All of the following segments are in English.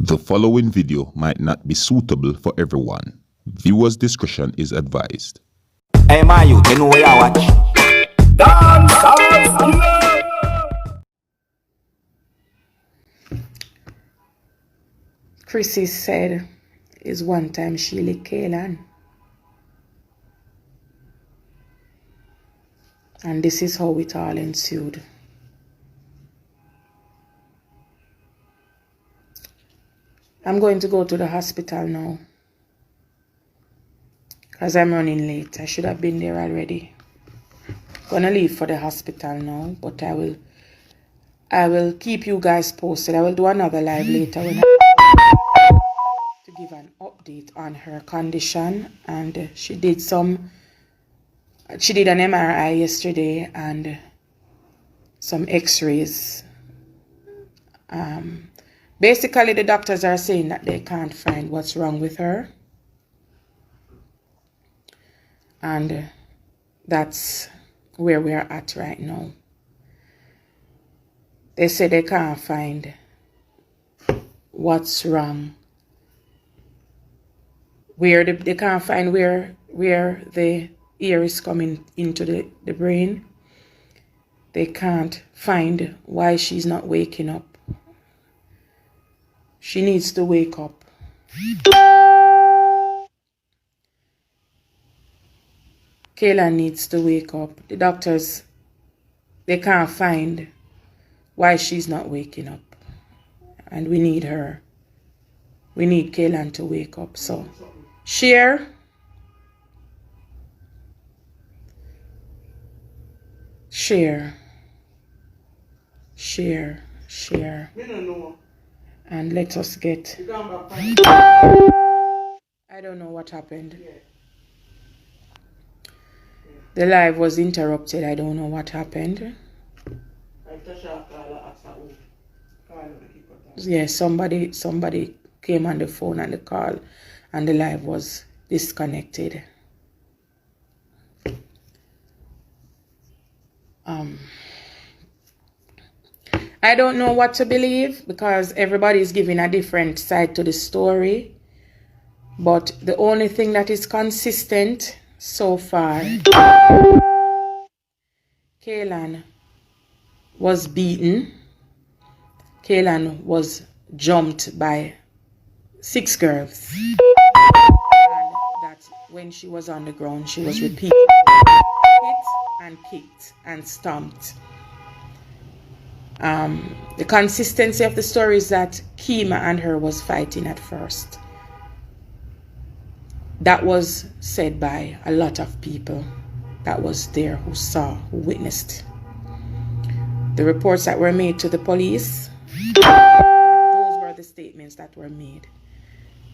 The following video might not be suitable for everyone. Viewers' discretion is advised. Hey, my youth, you know where I watch? Dancehall. Chrissy said is one time she licked Kaylan. And this is how it all ensued. I'm going to go to the hospital now, because I'm running late. I should have been there already. Gonna leave for the hospital now, but I will keep you guys posted. I will do another live later when to give an update on her condition. And she did an MRI yesterday and some x-rays. Basically, the doctors are saying that they can't find what's wrong with her. And that's where we're at right now. They say they can't find what's wrong. They can't find where the ear is coming into the brain. They can't find why she's not waking up. She needs to wake up. Kayla needs to wake up. The doctors, they can't find why she's not waking up. And we need her. We need Kayla to wake up. So, share. Share. Share. Share. And let us get. I don't know what happened. The live was interrupted. I don't know what happened. Yeah, somebody came on the phone and the call, and the live was disconnected. I don't know what to believe, because everybody is giving a different side to the story. But the only thing that is consistent so far, Kaylan was beaten. Kaylan was jumped by 6 girls. And that when she was on the ground, she was repeatedly hit and kicked and stomped. The consistency of the story is that Kima and her was fighting at first. That was said by a lot of people that was there, who saw, who witnessed. The reports that were made to the police, those were the statements that were made,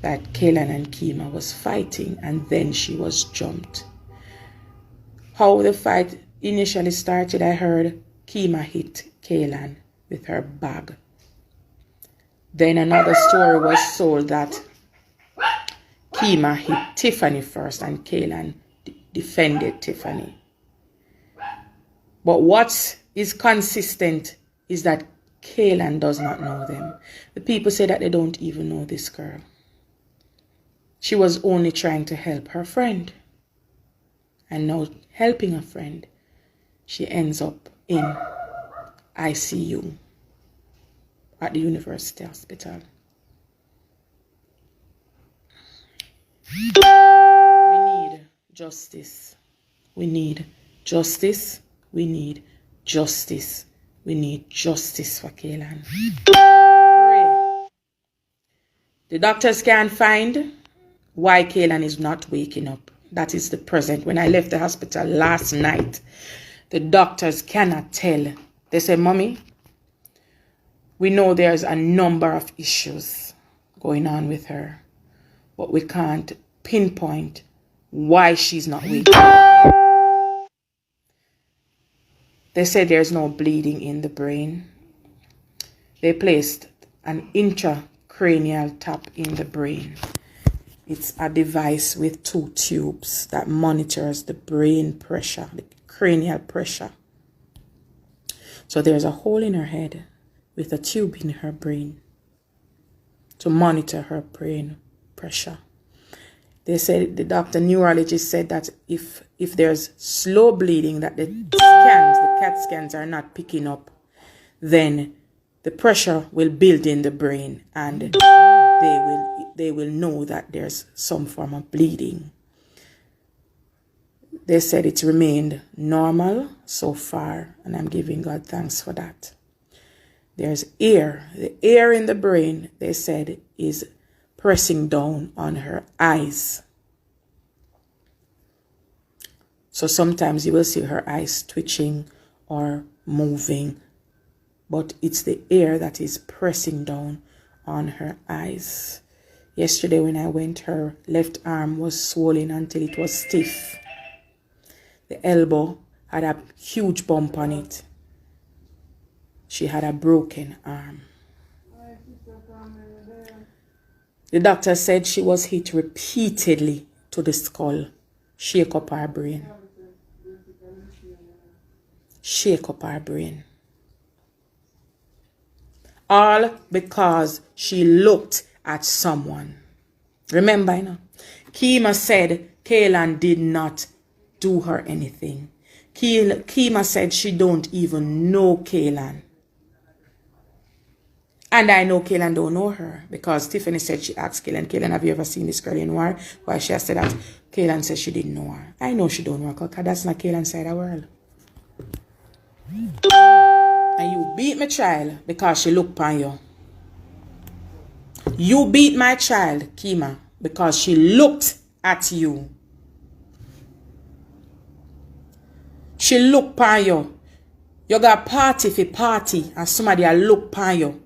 that Kaylan and Kima was fighting and then she was jumped. How the fight initially started, I heard Kima hit Kaylan with her bag. Then another story was told that Kima hit Tiffany first and Kaylan defended Tiffany. But what is consistent is that Kaylan does not know them. The people say that they don't even know this girl. She was only trying to help her friend. And now helping a friend, she ends up in ICU at the university hospital. We need justice. We need justice. We need justice. We need justice for Kaylan. Pray. The doctors can't find why Kaylan is not waking up. That is the present. When I left the hospital last night, the doctors cannot tell. They say, Mommy, we know there's a number of issues going on with her, but we can't pinpoint why she's not waking up. They said there's no bleeding in the brain. They placed an intracranial tap in the brain. It's a device with 2 tubes that monitors the brain pressure, the cranial pressure. So there's a hole in her head with a tube in her brain to monitor her brain pressure. They said, the doctor neurologist said that if there's slow bleeding that the CAT scans are not picking up, then the pressure will build in the brain and they will know that there's some form of bleeding. They said it's remained normal so far, and I'm giving God thanks for that. There's air. The air in the brain, they said, is pressing down on her eyes. So sometimes you will see her eyes twitching or moving, but it's the air that is pressing down on her eyes. Yesterday when I went, her left arm was swollen until it was stiff. The elbow had a huge bump on it. She had a broken arm. The doctor said she was hit repeatedly to the skull. Shake up her brain. Shake up her brain. All because she looked at someone. Remember, you know, Kima said Kaylin did not do her anything. Kima said she don't even know Kaylin. And I know Kaylin don't know her because Tiffany said she asked Kaylin, have you ever seen this girl in war? Why she has said that Kaylin said she didn't know her. I know she don't know her because that's not Kaylin's side of the world. And you beat my child because she looked upon you. You beat my child, Kima, because she looked at you. She looked upon you. You got party for party and somebody a look upon you.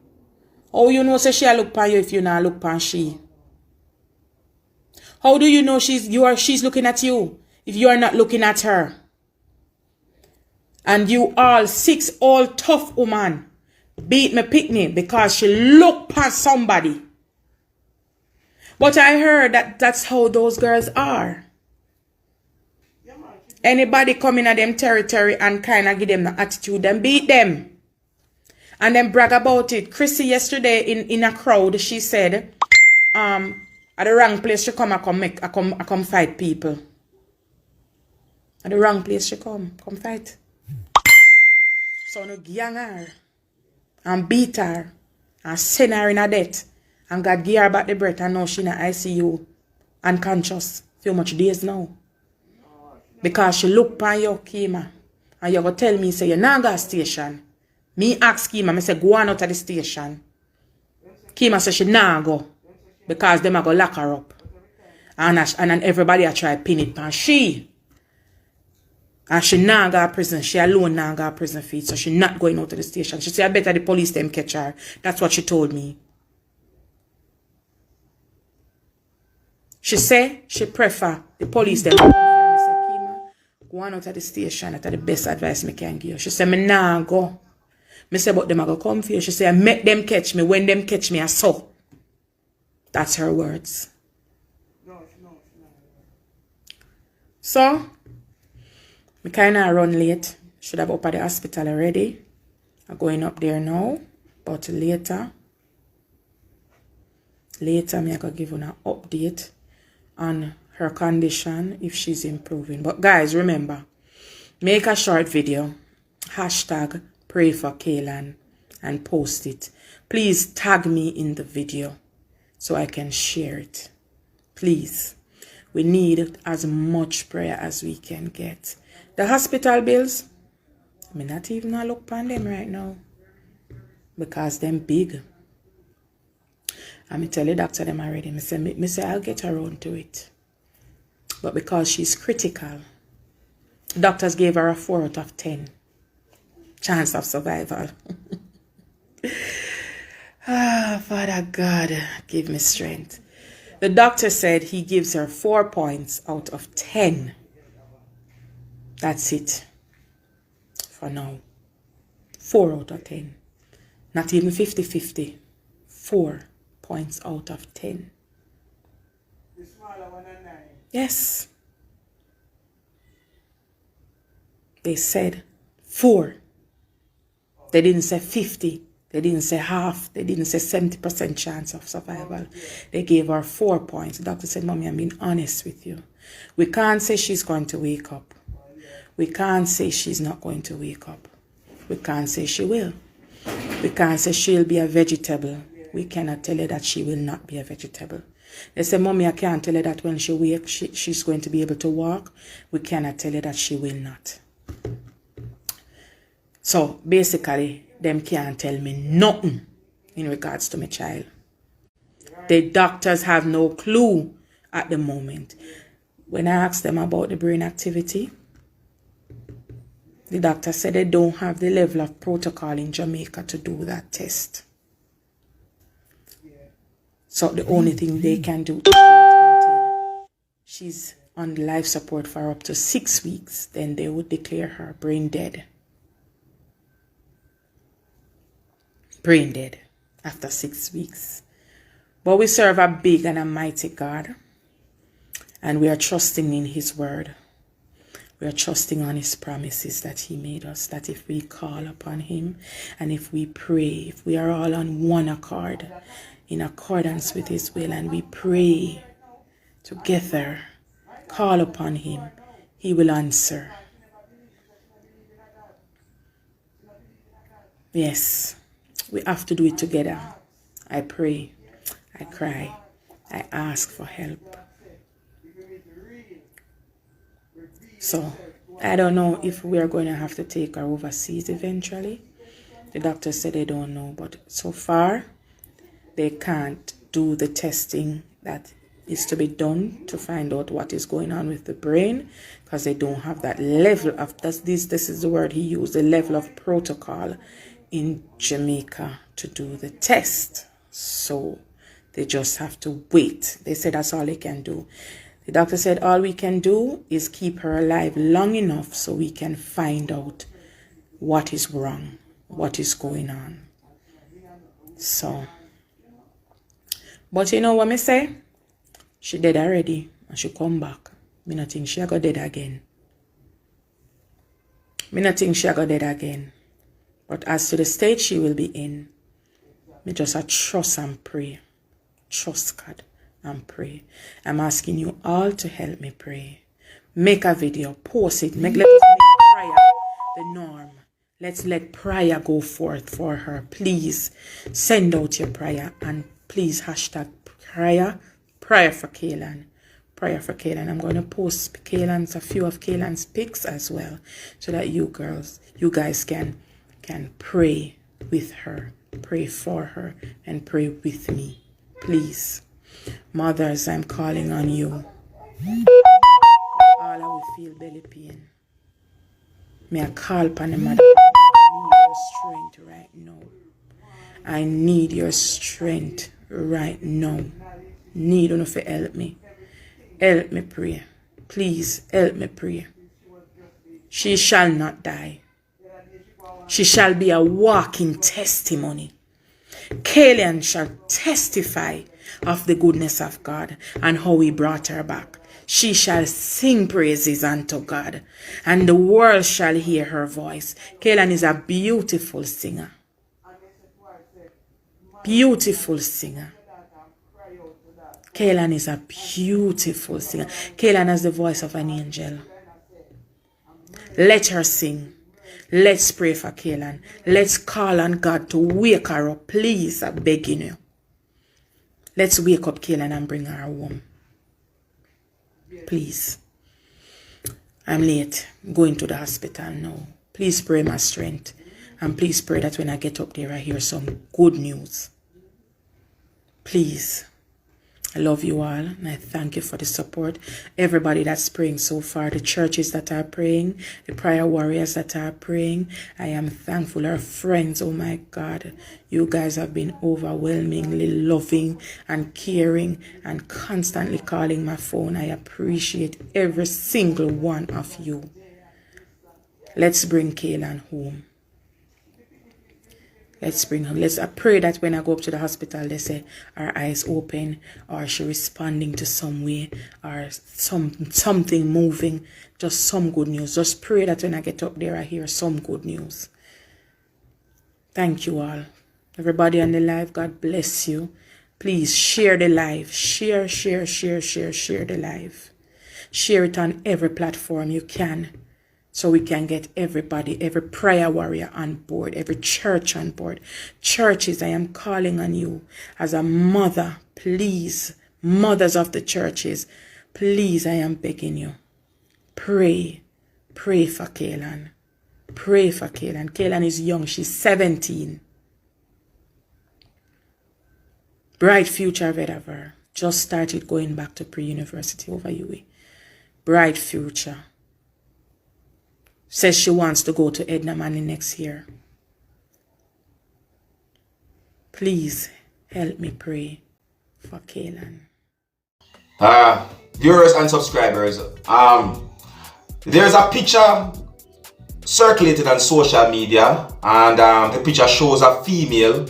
How you know say she a look upon you if you not look upon she? How do you know she's looking at you if you are not looking at her? And you all 6 old tough woman beat me picnic because she looked past somebody. But I heard that that's how those girls are. Anybody come in at them territory and kind of give them the attitude, then beat them. And then brag about it. Chrissy yesterday in a crowd, she said, at the wrong place she come, I come fight people. At the wrong place she come fight. So no gang her and beat her and send her in a death. And God give her back the breath and now she in a ICU unconscious. Few much days now. Because she look upon you, Kima. And you go tell me, say, you're not going to station. Me ask Kima, I say, go on out of the station. Kima say she not go. Because them are going to lock her up. And everybody a try pin it on she. And she not go to prison. She alone not go to prison feet. So she not going out of the station. She say, I better the police them catch her. That's what she told me. She say she prefer the police them. I say, Kima, go on out of the station. That's the best advice I can give you. She say, me nah go. Me say, but them I go come for you. She say, I make them catch me. When them catch me, I saw. That's her words. So, me kind of run late. Should have up at the hospital already. I'm going up there now. But later, me I can give you an update on her condition if she's improving. But guys, remember, make a short video, hashtag pray for Kaylin, and post it. Please tag me in the video so I can share it. Please. We need as much prayer as we can get. The hospital bills, I mean, not even I look upon them right now because them big. And me tell the doctor them already. Me say I'll get around to it. But because she's critical, doctors gave her a 4 out of 10 chance of survival. Father God, give me strength. The doctor said he gives her 4 points out of 10. That's it. For now. 4 out of 10. Not even 50-50. 4 points out of 10. The smaller one and 9. Yes. They said 4. They didn't say 50 They didn't say half. They didn't say 70% chance of survival. They gave her 4 points. The doctor said, Mommy, I'm being honest with you. We can't say she's going to wake up. We can't say she's not going to wake up. We can't say she will. We can't say she'll be a vegetable. We cannot tell her that she will not be a vegetable. They say, Mommy, I can't tell her that when she wakes, she's going to be able to walk. We cannot tell her that she will not. So basically, them can't tell me nothing in regards to my child. The doctors have no clue at the moment. When I asked them about the brain activity, the doctor said they don't have the level of protocol in Jamaica to do that test. So the only thing they can do is wait until she's on life support for up to 6 weeks. Then they would declare her brain dead. Brain dead after 6 weeks. But we serve a big and a mighty God. And we are trusting in his word. We are trusting on his promises that he made us. That if we call upon him and if we pray, if we are all on one accord, in accordance with his will, and we pray together, call upon him, he will answer. Yes, we have to do it together. I pray, I cry, I ask for help. So, I don't know if we are going to have to take her overseas eventually. The doctor said they don't know, but so far, they can't do the testing that is to be done to find out what is going on with the brain, because they don't have that level of, this is the word he used, the level of protocol in Jamaica to do the test. So they just have to wait. They said that's all they can do. The doctor said all we can do is keep her alive long enough so we can find out what is wrong, what is going on. So, but you know what me say? She dead already and she come back. Me not think she go dead again. Me not think she go dead again. But as to the state she will be in, me just a trust and pray. Trust God and pray. I'm asking you all to help me pray. Make a video, post it. Let us make prayer the norm. Let's let prayer go forth for her. Please send out your prayer and please hashtag prayer for Kaylin. Prayer for Kaylin. I'm going to post a few of Kaylin's pics as well, so that you guys can pray with her, pray for her, and pray with me. Please. Mothers, I'm calling on you. All I will feel belly pain. May I call upon the mother? I need your strength right now. I need your strength right now. Need you to help me. Help me pray. Please help me pray. She shall not die. She shall be a walking testimony. Kaylin shall testify of the goodness of God and how he brought her back. She shall sing praises unto God, and the world shall hear her voice. Kaylin is a beautiful singer. Beautiful singer. Kaylin is a beautiful singer. Kaylin has the voice of an angel. Let her sing. Let's pray for Kaylin. Let's call on God to wake her up. Please, I'm begging you. Let's wake up Kaylin and bring her home. Please. I'm late. I'm going to the hospital now. Please pray my strength. And please pray that when I get up there, I hear some good news. Please. I love you all, and I thank you for the support. Everybody that's praying so far, the churches that are praying, the prayer warriors that are praying, I am thankful. Our friends, oh my God, you guys have been overwhelmingly loving and caring and constantly calling my phone. I appreciate every single one of you. Let's bring Kaylin home. Let's bring her. I pray that when I go up to the hospital, they say her eyes open, or she responding to some way, or something moving. Just some good news. Just pray that when I get up there, I hear some good news. Thank you all. Everybody on the live, God bless you. Please share the live. Share the live. Share it on every platform you can, so we can get everybody, every prayer warrior on board, every church on board. Churches, I am calling on you as a mother. Please, mothers of the churches, please, I am begging you. Pray. Pray for Kaylin. Pray for Kaylin. Kaylin is young. She's 17. Bright future ahead of her. Just started going back to pre-university over UWI. Bright future. Says she wants to go to Edna Manley next year. Please help me pray for Kaylin. Viewers and subscribers, there's a picture circulated on social media, and the picture shows a female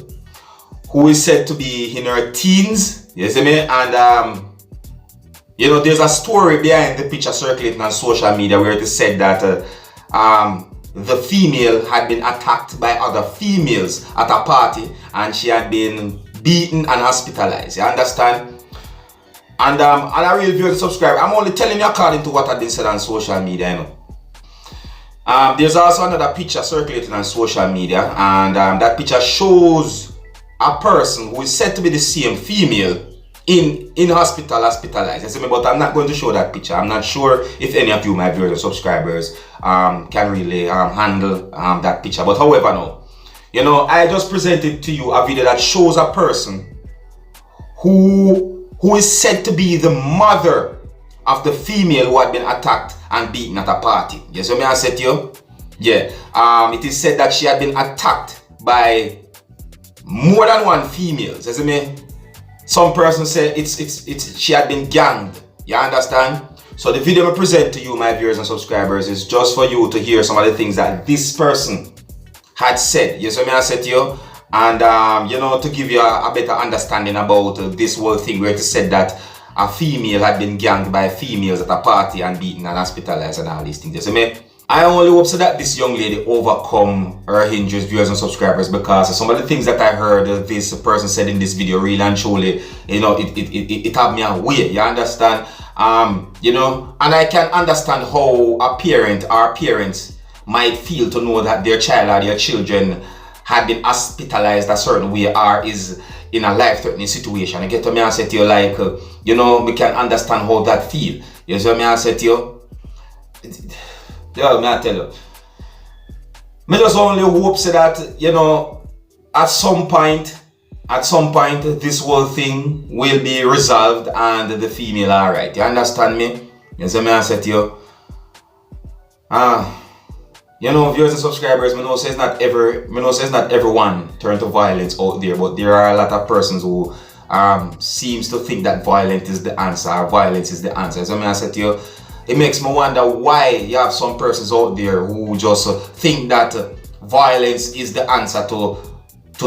who is said to be in her teens, you see me? And you know, there's a story behind the picture circulating on social media where it is said that the female had been attacked by other females at a party, and she had been beaten and hospitalized. You understand? And a real viewer subscriber, I'm only telling you according to what had been said on social media, you know. There's also another picture circulating on social media, and that picture shows a person who is said to be the same female in hospitalized. You see me? But I'm not going to show that picture. I'm not sure if any of you, my viewers and subscribers, can really handle that picture. But however, no, you know, I just presented to you a video that shows a person who is said to be the mother of the female who had been attacked and beaten at a party. You see me? I said to you, yeah. It is said that she had been attacked by more than one female. You see me? Some person said she had been ganged. You understand? So the video I present to you, my viewers and subscribers, is just for you to hear some of the things that this person had said. You see me? I said to you, and you know, to give you a better understanding about this whole thing where it is said that a female had been ganged by females at a party and beaten and hospitalized and all these things. You see me? I only hope so that this young lady overcome her injuries, viewers and subscribers, because some of the things that I heard this person said in this video really and truly, you know, it had me away. You understand? You know, and I can understand how a parent or parents might feel to know that their child or their children had been hospitalized a certain way or is in a life-threatening situation. You get to me and say to you, like, you know, we can understand how that feel. You see me and say to you, yeah, I tell you, I just only hope so that, you know, at some point this whole thing will be resolved and the female alright. You understand me? You see me I said to you, you know, viewers and subscribers, I know says not everyone turn to violence out there, but there are a lot of persons who seems to think that violence is the answer. So I said to you, it makes me wonder why you have some persons out there who just think that violence is the answer to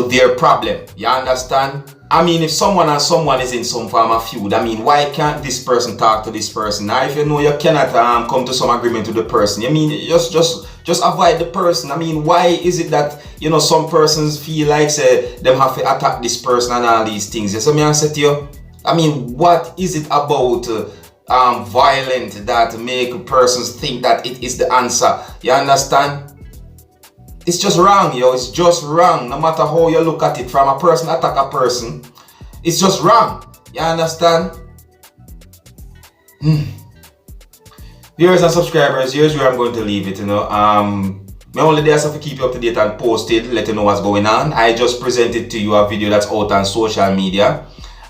their problem. You understand? I mean, if someone and someone is in some form of feud, I mean, why can't this person talk to this person? Now, if you know you cannot come to some agreement with the person, I mean, just avoid the person. I mean, why is it that, you know, some persons feel like say them have to attack this person and all these things? So I said to you, I mean, what is it about violent that make persons think that it is the answer? You understand? It's just wrong, yo. It's just wrong. No matter how you look at it, from a person attack a person, it's just wrong. You understand? Viewers and subscribers, here's where I'm going to leave it. You know, my only day is to keep you up to date and posted, let you know what's going on. I just presented to you a video that's out on social media.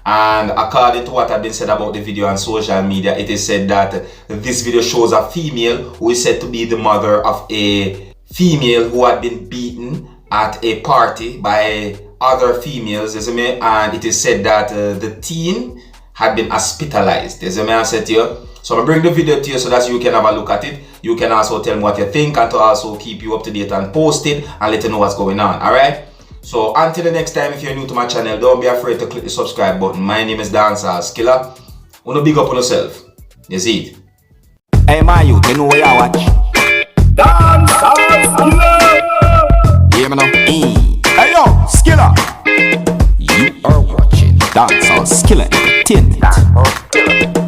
And according to what had been said about the video on social media, it is said that this video shows a female who is said to be the mother of a female who had been beaten at a party by other females, and it is said that the teen had been hospitalized. I said to you. So I'm going to bring the video to you so that you can have a look at it. You can also tell me what you think and to also keep you up to date and posted and let you know what's going on. Alright? So until the next time, if you're new to my channel, don't be afraid to click the subscribe button. My name is Dancehall. Wanna big up on yourself. You see it? Hey, my youth, you know where you watch? Dancehall. Yeah, man. Hey, yo, Skilla. Skilla Entertainment.